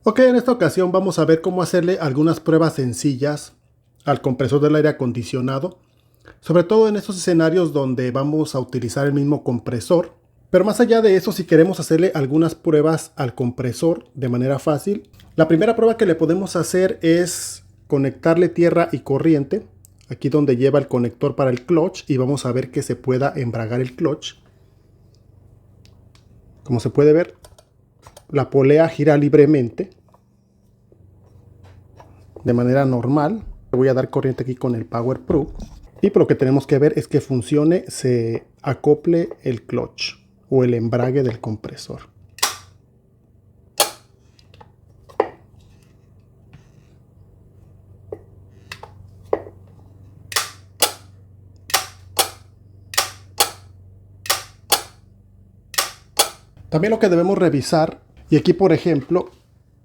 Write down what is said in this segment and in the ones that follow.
Ok, en esta ocasión vamos a ver cómo hacerle algunas pruebas sencillas al compresor del aire acondicionado, sobre todo en estos escenarios donde vamos a utilizar el mismo compresor. Pero más allá de eso, si queremos hacerle algunas pruebas al compresor de manera fácil, la primera prueba que le podemos hacer es conectarle tierra y corriente, aquí donde lleva el conector para el clutch, y vamos a ver que se pueda embragar el clutch. Como se puede ver, la polea gira libremente de manera normal. Le voy a dar corriente aquí con el Power Pro. Y por lo que tenemos que ver es que funcione, se acople el clutch o el embrague del compresor. También lo que debemos revisar, y aquí por ejemplo,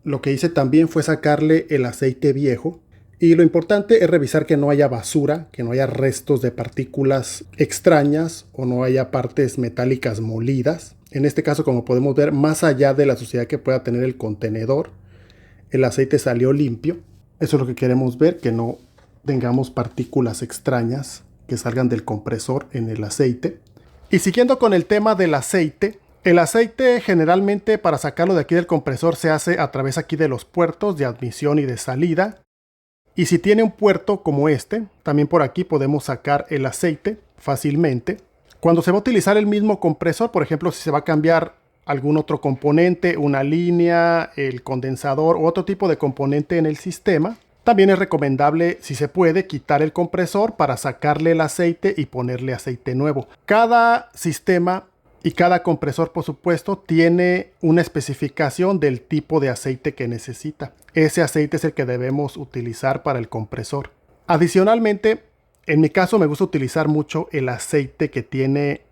lo que hice también fue sacarle el aceite viejo. Y lo importante es revisar que no haya basura, que no haya restos de partículas extrañas o no haya partes metálicas molidas. En este caso, como podemos ver, más allá de la suciedad que pueda tener el contenedor, el aceite salió limpio. Eso es lo que queremos ver, que no tengamos partículas extrañas que salgan del compresor en el aceite. Y siguiendo con el tema del aceite, el aceite generalmente para sacarlo de aquí del compresor se hace a través aquí de los puertos de admisión y de salida. Y si tiene un puerto como este, también por aquí podemos sacar el aceite fácilmente. Cuando se va a utilizar el mismo compresor, por ejemplo, si se va a cambiar algún otro componente, una línea, el condensador u otro tipo de componente en el sistema, también es recomendable, si se puede, quitar el compresor para sacarle el aceite y ponerle aceite nuevo. Cada sistema y cada compresor, por supuesto, tiene una especificación del tipo de aceite que necesita. Ese aceite es el que debemos utilizar para el compresor. Adicionalmente, en mi caso me gusta utilizar mucho el aceite que tiene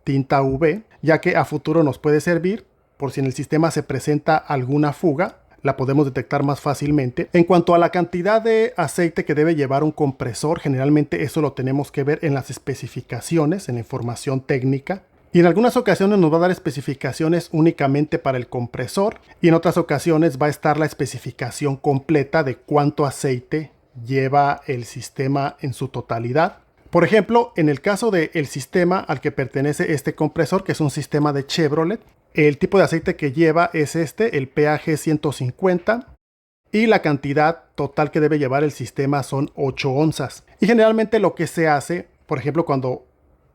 tinta UV, ya que a futuro nos puede servir por si en el sistema se presenta alguna fuga, la podemos detectar más fácilmente. En cuanto a la cantidad de aceite que debe llevar un compresor, generalmente eso lo tenemos que ver en las especificaciones, en la información técnica. Y en algunas ocasiones nos va a dar especificaciones únicamente para el compresor y en otras ocasiones va a estar la especificación completa de cuánto aceite lleva el sistema en su totalidad. Por ejemplo, en el caso del sistema al que pertenece este compresor, que es un sistema de Chevrolet, el tipo de aceite que lleva es el PAG 150, y la cantidad total que debe llevar el sistema son 8 onzas. Y generalmente lo que se hace, por ejemplo, cuando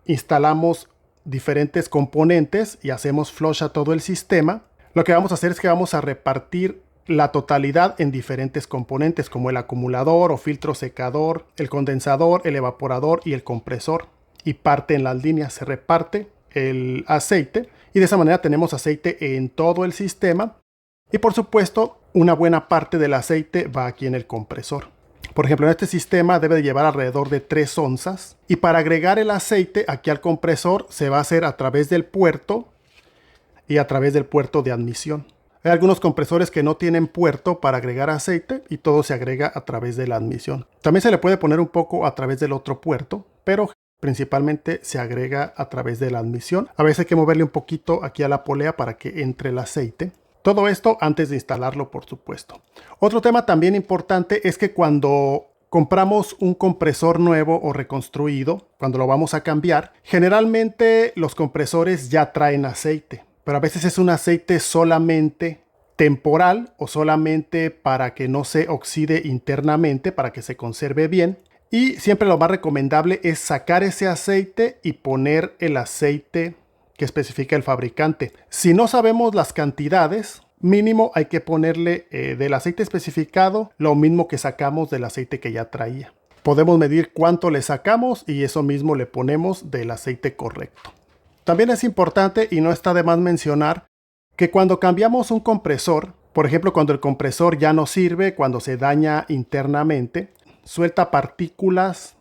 instalamos diferentes componentes y hacemos flush a todo el sistema, lo que vamos a hacer es que vamos a repartir la totalidad en diferentes componentes como el acumulador o filtro secador, el condensador, el evaporador y el compresor, y parte en las líneas, se reparte el aceite y de esa manera tenemos aceite en todo el sistema y por supuesto una buena parte del aceite va aquí en el compresor. Por ejemplo, en este sistema debe de llevar alrededor de 3 onzas. Y para agregar el aceite aquí al compresor se va a hacer a través del puerto y a través del puerto de admisión. Hay algunos compresores que no tienen puerto para agregar aceite y todo se agrega a través de la admisión. También se le puede poner un poco a través del otro puerto, pero principalmente se agrega a través de la admisión. A veces hay que moverle un poquito aquí a la polea para que entre el aceite. Todo esto antes de instalarlo, por supuesto. Otro tema también importante es que cuando compramos un compresor nuevo o reconstruido, cuando lo vamos a cambiar, generalmente los compresores ya traen aceite, pero a veces es un aceite solamente temporal o solamente para que no se oxide internamente, para que se conserve bien. Y siempre lo más recomendable es sacar ese aceite y poner el aceite que especifica el fabricante. Si no sabemos las cantidades, mínimo hay que ponerle del aceite especificado lo mismo que sacamos del aceite que ya traía. Podemos medir cuánto le sacamos y eso mismo le ponemos del aceite correcto. También es importante y no está de más mencionar que cuando cambiamos un compresor, por ejemplo cuando el compresor ya no sirve, cuando se daña internamente, suelta partículas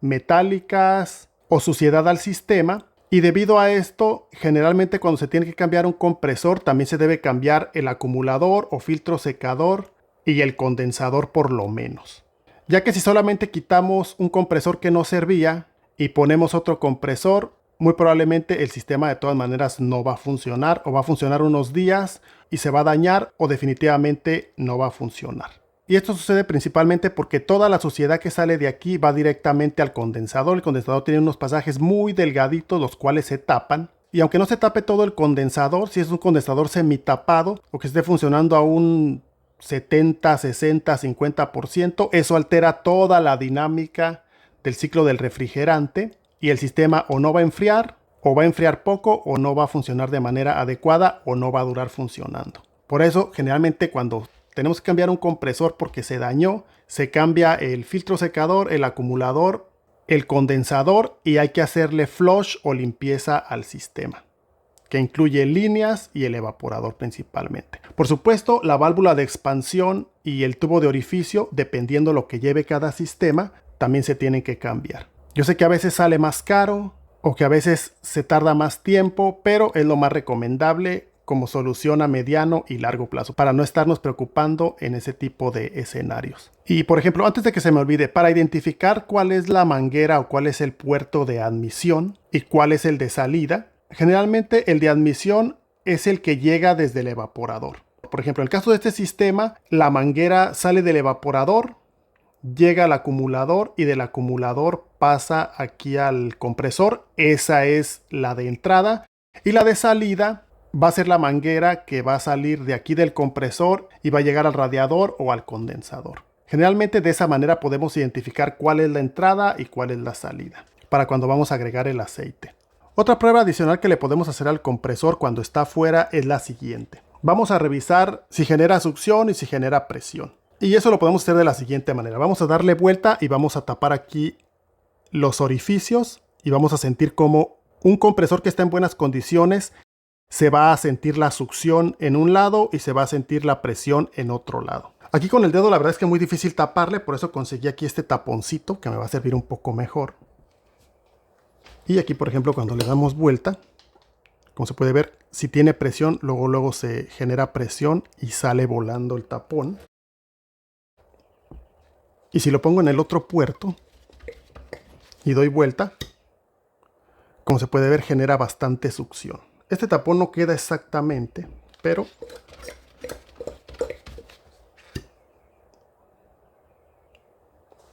metálicas o suciedad al sistema. Y debido a esto, generalmente cuando se tiene que cambiar un compresor, también se debe cambiar el acumulador o filtro secador y el condensador por lo menos. Ya que si solamente quitamos un compresor que no servía y ponemos otro compresor, muy probablemente el sistema de todas maneras no va a funcionar, o va a funcionar unos días y se va a dañar, o definitivamente no va a funcionar. Y esto sucede principalmente porque toda la suciedad que sale de aquí va directamente al condensador. El condensador tiene unos pasajes muy delgaditos, los cuales se tapan. Y aunque no se tape todo el condensador, si es un condensador semitapado o que esté funcionando a un 70, 60, 50%, eso altera toda la dinámica del ciclo del refrigerante y el sistema o no va a enfriar, o va a enfriar poco, o no va a funcionar de manera adecuada, o no va a durar funcionando. Por eso, generalmente cuando tenemos que cambiar un compresor porque se dañó, se cambia el filtro secador, el acumulador, el condensador, y hay que hacerle flush o limpieza al sistema, que incluye líneas y el evaporador principalmente. Por supuesto, la válvula de expansión y el tubo de orificio, dependiendo lo que lleve cada sistema, también se tienen que cambiar. Yo sé que a veces sale más caro o que a veces se tarda más tiempo, pero es lo más recomendable como solución a mediano y largo plazo para no estarnos preocupando en ese tipo de escenarios. Y por ejemplo, antes de que se me olvide, para identificar cuál es la manguera o cuál es el puerto de admisión y cuál es el de salida, generalmente el de admisión es el que llega desde el evaporador. Por ejemplo, en el caso de este sistema, la manguera sale del evaporador, llega al acumulador y del acumulador pasa aquí al compresor. Esa es la de entrada. Y la de salida va a ser la manguera que va a salir de aquí del compresor y va a llegar al radiador o al condensador. Generalmente de esa manera podemos identificar cuál es la entrada y cuál es la salida para cuando vamos a agregar el aceite. Otra prueba adicional que le podemos hacer al compresor cuando está afuera es la siguiente. Vamos a revisar si genera succión y si genera presión. Y eso lo podemos hacer de la siguiente manera. Vamos a darle vuelta y vamos a tapar aquí los orificios y vamos a sentir como un compresor que está en buenas condiciones se va a sentir la succión en un lado y se va a sentir la presión en otro lado. Aquí con el dedo la verdad es que es muy difícil taparle, por eso conseguí aquí este taponcito que me va a servir un poco mejor. Y aquí por ejemplo cuando le damos vuelta, como se puede ver, si tiene presión, luego se genera presión y sale volando el tapón. Y si lo pongo en el otro puerto y doy vuelta, como se puede ver, genera bastante succión. Este tapón no queda exactamente, pero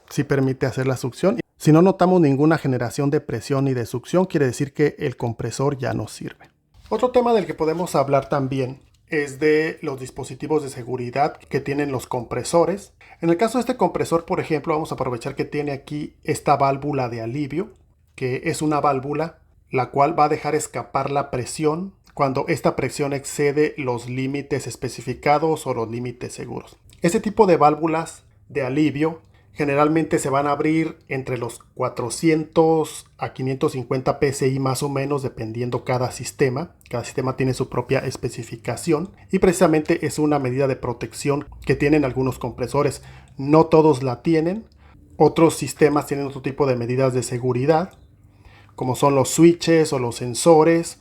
sí permite hacer la succión. Si no notamos ninguna generación de presión ni de succión, quiere decir que el compresor ya no sirve. Otro tema del que podemos hablar también es de los dispositivos de seguridad que tienen los compresores. En el caso de este compresor, por ejemplo, vamos a aprovechar que tiene aquí esta válvula de alivio, que es una válvula la cual va a dejar escapar la presión cuando esta presión excede los límites especificados o los límites seguros. Este tipo de válvulas de alivio generalmente se van a abrir entre los 400 a 550 psi más o menos, dependiendo cada sistema. Cada sistema tiene su propia especificación y precisamente es una medida de protección que tienen algunos compresores. No todos la tienen. Otros sistemas tienen otro tipo de medidas de seguridad, como son los switches o los sensores.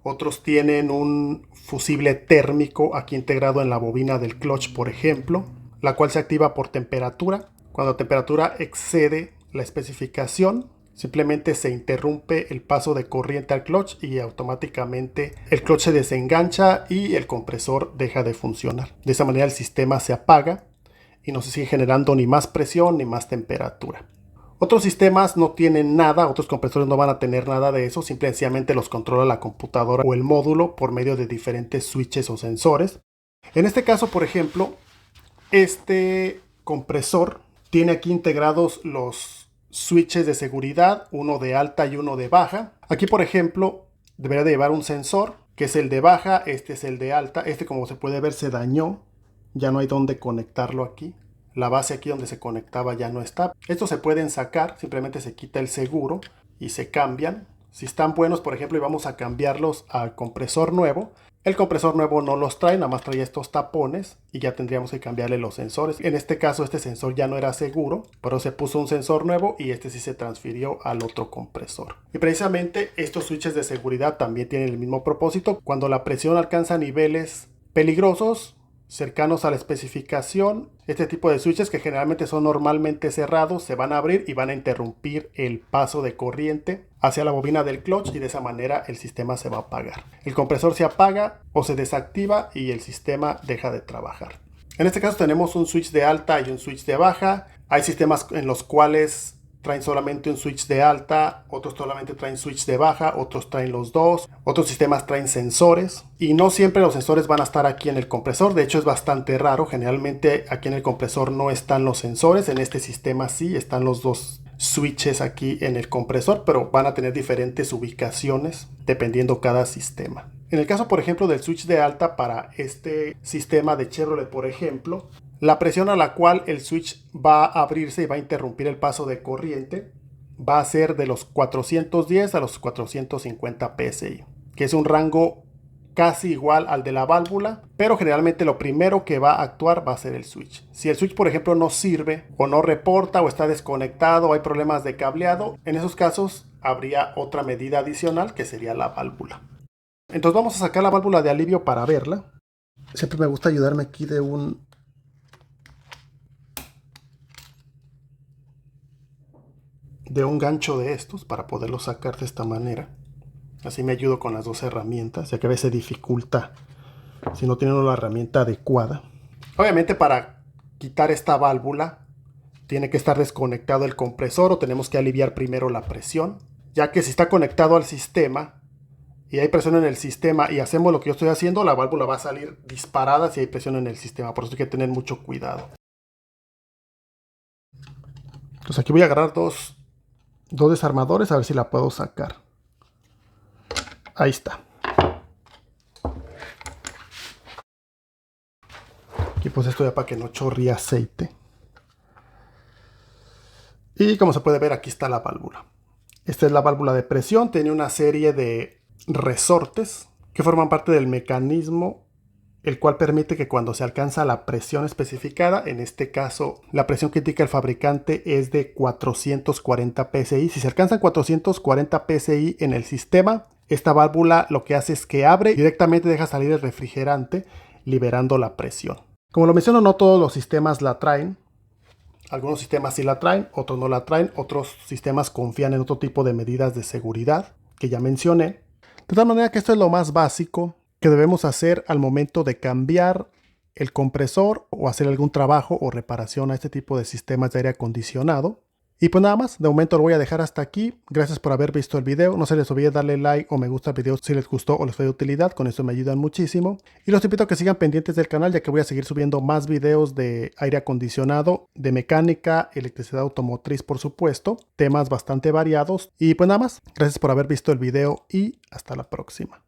Otros tienen un fusible térmico aquí integrado en la bobina del clutch, por ejemplo, la cual se activa por temperatura. Cuando la temperatura excede la especificación, simplemente se interrumpe el paso de corriente al clutch y automáticamente el clutch se desengancha y el compresor deja de funcionar. De esa manera el sistema se apaga y no se sigue generando ni más presión ni más temperatura. Otros sistemas no tienen nada, otros compresores no van a tener nada de eso, simplemente los controla la computadora o el módulo por medio de diferentes switches o sensores. En este caso, por ejemplo, este compresor tiene aquí integrados los switches de seguridad, uno de alta y uno de baja. Aquí, por ejemplo, debería de llevar un sensor, que es el de baja, este es el de alta. Este, como se puede ver, se dañó, ya no hay dónde conectarlo aquí. La base aquí donde se conectaba ya no está. Estos se pueden sacar, simplemente se quita el seguro y se cambian. Si están buenos, por ejemplo, y vamos a cambiarlos al compresor nuevo, el compresor nuevo no los trae, nada más trae estos tapones y ya tendríamos que cambiarle los sensores. En este caso, este sensor ya no era seguro, pero se puso un sensor nuevo y este sí se transfirió al otro compresor. Y precisamente estos switches de seguridad también tienen el mismo propósito. Cuando la presión alcanza niveles peligrosos, cercanos a la especificación, este tipo de switches que generalmente son normalmente cerrados se van a abrir y van a interrumpir el paso de corriente hacia la bobina del clutch y de esa manera el sistema se va a apagar. El compresor se apaga o se desactiva y el sistema deja de trabajar. En este caso tenemos un switch de alta y un switch de baja. Hay sistemas en los cuales traen solamente un switch de alta, otros solamente traen switch de baja, otros traen los dos, otros sistemas traen sensores y no siempre los sensores van a estar aquí en el compresor. De hecho es bastante raro, generalmente aquí en el compresor no están los sensores, en este sistema sí están los dos switches aquí en el compresor, pero van a tener diferentes ubicaciones dependiendo cada sistema. En el caso por ejemplo del switch de alta para este sistema de Chevrolet por ejemplo, la presión a la cual el switch va a abrirse y va a interrumpir el paso de corriente va a ser de los 410 a los 450 psi, que es un rango casi igual al de la válvula, pero generalmente lo primero que va a actuar va a ser el switch. Si el switch por ejemplo no sirve o no reporta o está desconectado o hay problemas de cableado, en esos casos habría otra medida adicional que sería la válvula. Entonces vamos a sacar la válvula de alivio para verla. Siempre me gusta ayudarme aquí de un gancho de estos para poderlo sacar de esta manera. Así me ayudo con las dos herramientas, ya que a veces dificulta si no tienen la herramienta adecuada. Obviamente para quitar esta válvula tiene que estar desconectado el compresor o tenemos que aliviar primero la presión, ya que si está conectado al sistema y hay presión en el sistema y hacemos lo que yo estoy haciendo, la válvula va a salir disparada si hay presión en el sistema, por eso hay que tener mucho cuidado. Entonces aquí voy a agarrar dos desarmadores a ver si la puedo sacar. Ahí está. Aquí pues esto ya para que no chorre aceite. Y como se puede ver aquí está la válvula. Esta es la válvula de presión. Tiene una serie de resortes que forman parte del mecanismo, el cual permite que cuando se alcanza la presión especificada, en este caso la presión que indica el fabricante es de 440 psi. Si se alcanzan 440 psi en el sistema, esta válvula lo que hace es que abre y directamente deja salir el refrigerante, liberando la presión. Como lo menciono, no todos los sistemas la traen. Algunos sistemas sí la traen, otros no la traen. Otros sistemas confían en otro tipo de medidas de seguridad que ya mencioné. De tal manera que esto es lo más básico que debemos hacer al momento de cambiar el compresor o hacer algún trabajo o reparación a este tipo de sistemas de aire acondicionado. Y pues nada más, de momento lo voy a dejar hasta aquí. Gracias por haber visto el video. No se les olvide darle like o me gusta al video si les gustó o les fue de utilidad. Con eso me ayudan muchísimo. Y los invito a que sigan pendientes del canal, ya que voy a seguir subiendo más videos de aire acondicionado, de mecánica, electricidad automotriz por supuesto. Temas bastante variados. Y pues nada más, gracias por haber visto el video y hasta la próxima.